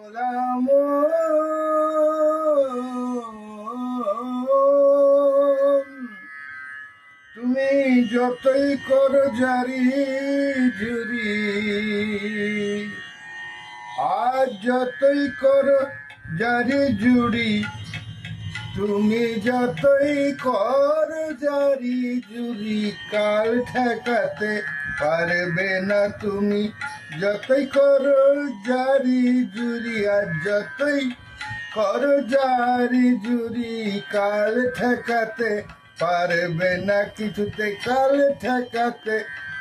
সালাম তুমি যতই করো জারি জুরি, আজ যতই করো জারি জুরি, তুমি যতই করো জারি জুরি, কাল ঠেকাতে পারবে না তুমি। যতই করো জারি জুরি, আজ যতই করো জারি জুরি, কাল ঠেকাতে পারবে না কিছুতে, কাল ঠেকাতে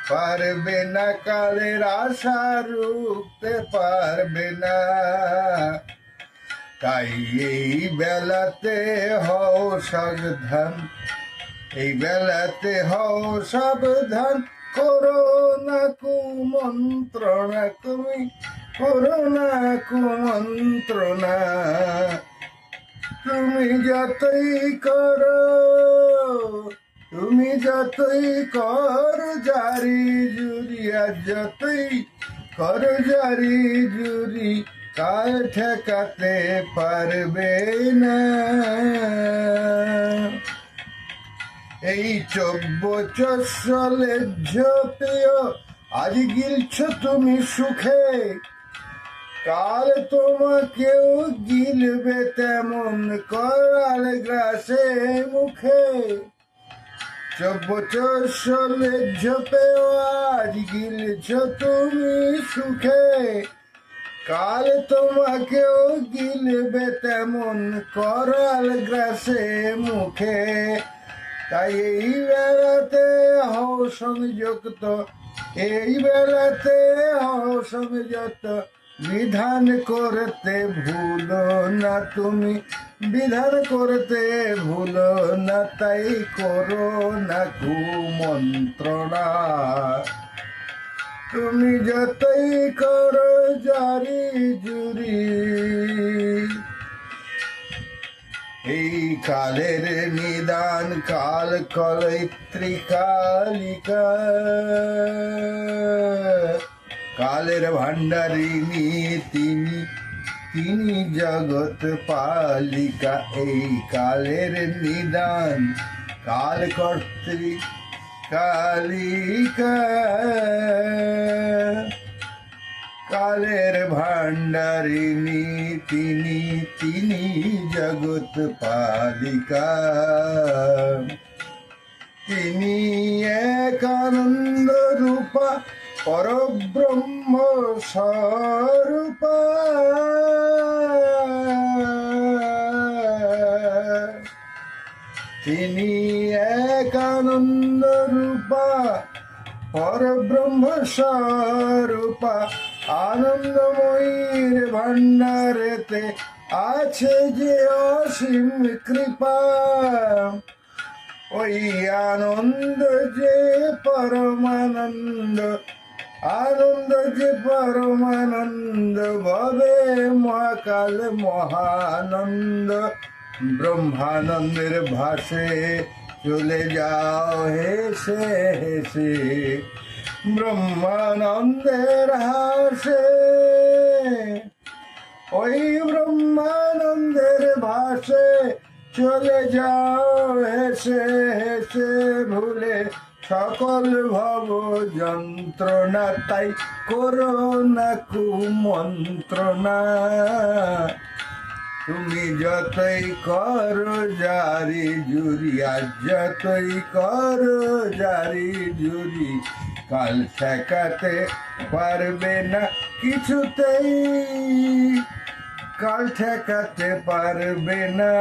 পারবে না, কালের আশা রুখতে পারবে না। তাই এই বেলাতে হও সাবধান, এই বেলাতে হও সাবধান, করো না কুমন্ত্রণা, তুমি করো না কুমন্ত্রণা। তুমি যতই করো, তুমি যতই করো জারি জুরি, আর যতই করো জারি জুরি, কাল ঠেকাতে পারবে না। এই 24 ঝোপেও আজ গিলছ তুমি সুখে, কাল তোমাকেও গিলবে তেমন করাল গ্রাসে মুখে। 24 ঝোপেও আজ গিলছ তুমি সুখে, কাল তোমাকেও গিলবে তেমন করাল গ্রাসে মুখে। তাই এই বেলাতে হও সংযুক্ত, এই বেলাতে হও সংযত, বিধান করতে ভুলো না তুমি, বিধান করতে ভুলো না। তাই করো না কুমন্ত্রণা, তুমি যতই করো জারি জুরি। এই কালের নিদান কাল কলয়িত্রী কালিকা, কালের ভাণ্ডারিণী তিনি, তিনি জগৎ পালিকা। এই কালের নিদান কাল কর্ত্রী কালিকা, কালের ভাণ্ডারিণী তিনি, তিনি জগৎ পালিকা। তিনি এক আনন্দ রূপা পরব্রহ্ম স্বরূপা, তিনি এক আনন্দ রূপা পরব্রহ্ম স্বরূপা। আনন্দময়ীর ভাণ্ডারেতে আছে যে অসীম কৃপা, ওই আনন্দ যে পরমানন্দ, আনন্দ যে পরমানন্দ, ভবে মহাকাল মহানন্দ। ব্রহ্মানন্দের ভাসে চলে যাও হেসে হেসে, ব্রহ্মানন্দের হাসে, ওই ব্রহ্মানন্দের ভাসে চলে যাও হেসে হেসে, ভুলে সকল ভব যন্ত্রণা। তাই করো না কুমন্ত্রণা, তুমি যতই করো জারি জুরি, আজ যতই করো জারি জুরি, কাল ঠেকাতে পারবে না কিছুতেই, কাল ঠেকাতে পারবে না।